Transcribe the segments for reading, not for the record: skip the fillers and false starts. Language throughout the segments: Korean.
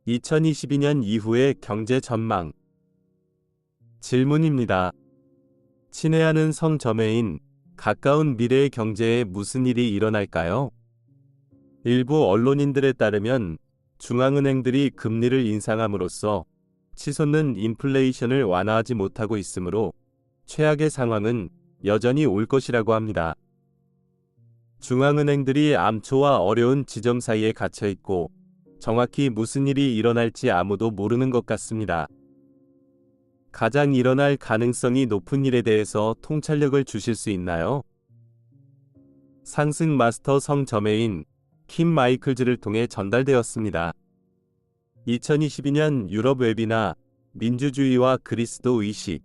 2022년 이후의 경제 전망. 질문입니다. 친애하는 성저매인, 가까운 미래의 경제에 무슨 일이 일어날까요? 일부 언론인들에 따르면 중앙은행들이 금리를 인상함으로써 치솟는 인플레이션을 완화하지 못하고 있으므로 최악의 상황은 여전히 올 것이라고 합니다. 중앙은행들이 암초와 어려운 지점 사이에 갇혀 있고 정확히 무슨 일이 일어날지 아무도 모르는 것 같습니다. 가장 일어날 가능성이 높은 일에 대해서 통찰력을 주실 수 있나요? 상승 마스터 성저매인 킴 마이클즈를 통해 전달되었습니다. 2022년 유럽 웹이나 민주주의와 그리스도 의식.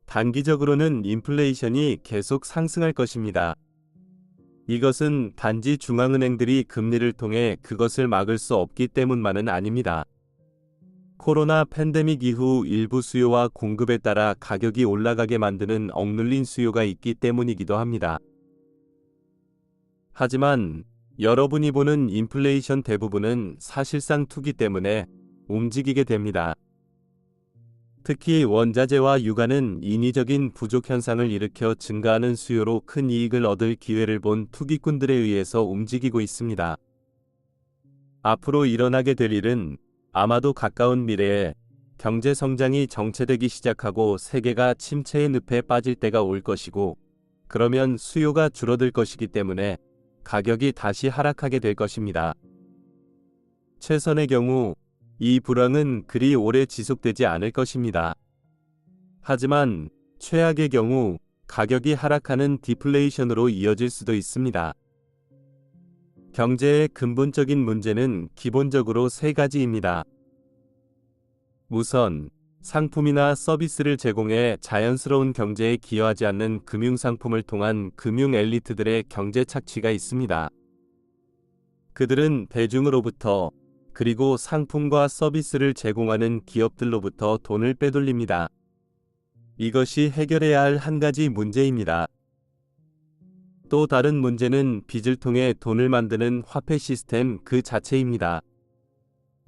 단기적으로는 인플레이션이 계속 상승할 것입니다. 이것은 단지 중앙은행들이 금리를 통해 그것을 막을 수 없기 때문만은 아닙니다. 코로나 팬데믹 이후 일부 수요와 공급에 따라 가격이 올라가게 만드는 억눌린 수요가 있기 때문이기도 합니다. 하지만 여러분이 보는 인플레이션 대부분은 사실상 투기 때문에 움직이게 됩니다. 특히 원자재와 유가는 인위적인 부족 현상을 일으켜 증가하는 수요로 큰 이익을 얻을 기회를 본 투기꾼들에 의해서 움직이고 있습니다. 앞으로 일어나게 될 일은 아마도 가까운 미래에 경제 성장이 정체되기 시작하고 세계가 침체의 늪에 빠질 때가 올 것이고, 그러면 수요가 줄어들 것이기 때문에 가격이 다시 하락하게 될 것입니다. 최선의 경우 이 불황은 그리 오래 지속되지 않을 것입니다. 하지만 최악의 경우 가격이 하락하는 디플레이션으로 이어질 수도 있습니다. 경제의 근본적인 문제는 기본적으로 세 가지입니다. 우선, 상품이나 서비스를 제공해 자연스러운 경제에 기여하지 않는 금융상품을 통한 금융 엘리트들의 경제 착취가 있습니다. 그들은 대중으로부터, 그리고 상품과 서비스를 제공하는 기업들로부터 돈을 빼돌립니다. 이것이 해결해야 할 한 가지 문제입니다. 또 다른 문제는 빚을 통해 돈을 만드는 화폐 시스템 그 자체입니다.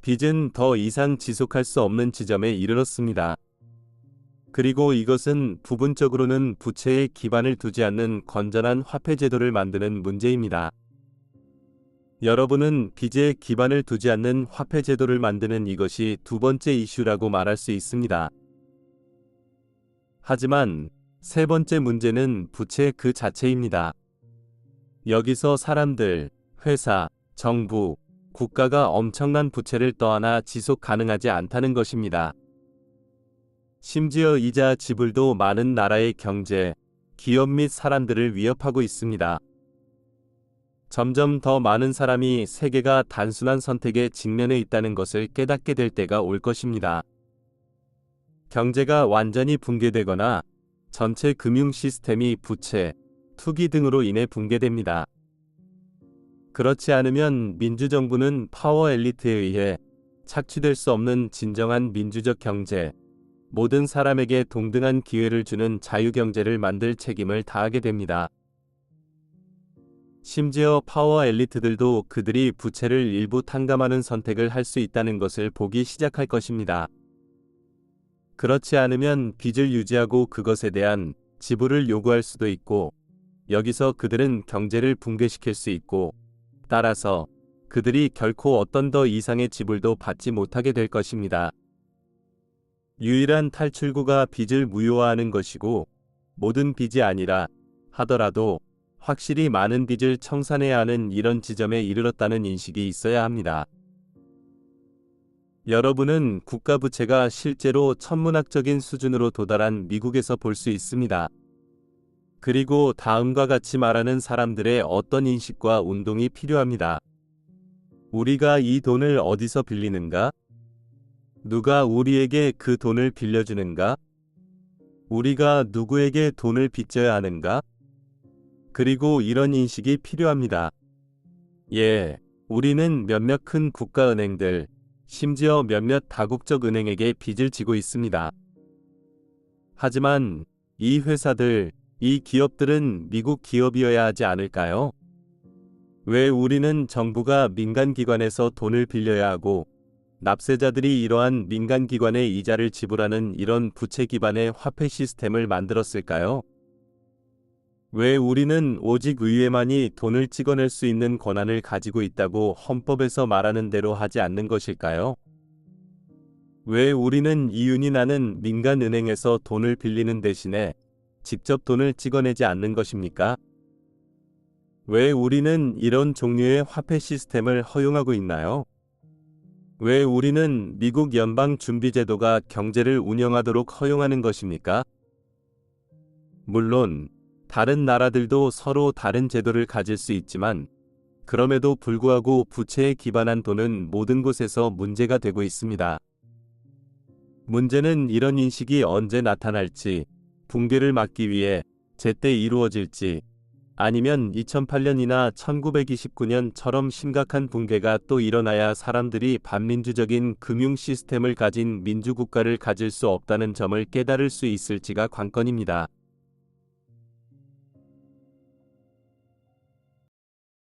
빚은 더 이상 지속할 수 없는 지점에 이르렀습니다. 그리고 이것은 부분적으로는 부채에 기반을 두지 않는 건전한 화폐 제도를 만드는 문제입니다. 여러분은 빚에 기반을 두지 않는 화폐 제도를 만드는 이것이 두 번째 이슈라고 말할 수 있습니다. 하지만 세 번째 문제는 부채 그 자체입니다. 여기서 사람들, 회사, 정부, 국가가 엄청난 부채를 떠안아 지속 가능하지 않다는 것입니다. 심지어 이자 지불도 많은 나라의 경제, 기업 및 사람들을 위협하고 있습니다. 점점 더 많은 사람이 세계가 단순한 선택에 직면해 있다는 것을 깨닫게 될 때가 올 것입니다. 경제가 완전히 붕괴되거나 전체 금융 시스템이 부채, 투기 등으로 인해 붕괴됩니다. 그렇지 않으면 민주정부는 파워 엘리트에 의해 착취될 수 없는 진정한 민주적 경제, 모든 사람에게 동등한 기회를 주는 자유경제를 만들 책임을 다하게 됩니다. 심지어 파워 엘리트들도 그들이 부채를 일부 탕감하는 선택을 할 수 있다는 것을 보기 시작할 것입니다. 그렇지 않으면 빚을 유지하고 그것에 대한 지불을 요구할 수도 있고, 여기서 그들은 경제를 붕괴시킬 수 있고, 따라서 그들이 결코 어떤 더 이상의 지불도 받지 못하게 될 것입니다. 유일한 탈출구가 빚을 무효화하는 것이고, 모든 빚이 아니라 하더라도 확실히 많은 빚을 청산해야 하는 이런 지점에 이르렀다는 인식이 있어야 합니다. 여러분은 국가 부채가 실제로 천문학적인 수준으로 도달한 미국에서 볼 수 있습니다. 그리고 다음과 같이 말하는 사람들의 어떤 인식과 운동이 필요합니다. 우리가 이 돈을 어디서 빌리는가? 누가 우리에게 그 돈을 빌려주는가? 우리가 누구에게 돈을 빚져야 하는가? 그리고 이런 인식이 필요합니다. 예, 우리는 몇몇 큰 국가은행들, 심지어 몇몇 다국적 은행에게 빚을 지고 있습니다. 하지만 이 회사들, 이 기업들은 미국 기업이어야 하지 않을까요? 왜 우리는 정부가 민간기관에서 돈을 빌려야 하고 납세자들이 이러한 민간기관의 이자를 지불하는 이런 부채 기반의 화폐 시스템을 만들었을까요? 왜 우리는 오직 의회만이 돈을 찍어낼 수 있는 권한을 가지고 있다고 헌법에서 말하는 대로 하지 않는 것일까요? 왜 우리는 이윤이 나는 민간은행에서 돈을 빌리는 대신에 직접 돈을 찍어내지 않는 것입니까? 왜 우리는 이런 종류의 화폐 시스템을 허용하고 있나요? 왜 우리는 미국 연방준비제도가 경제를 운영하도록 허용하는 것입니까? 물론, 다른 나라들도 서로 다른 제도를 가질 수 있지만, 그럼에도 불구하고 부채에 기반한 돈은 모든 곳에서 문제가 되고 있습니다. 문제는 이런 인식이 언제 나타날지, 붕괴를 막기 위해 제때 이루어질지, 아니면 2008년이나 1929년처럼 심각한 붕괴가 또 일어나야 사람들이 반민주적인 금융 시스템을 가진 민주국가를 가질 수 없다는 점을 깨달을 수 있을지가 관건입니다.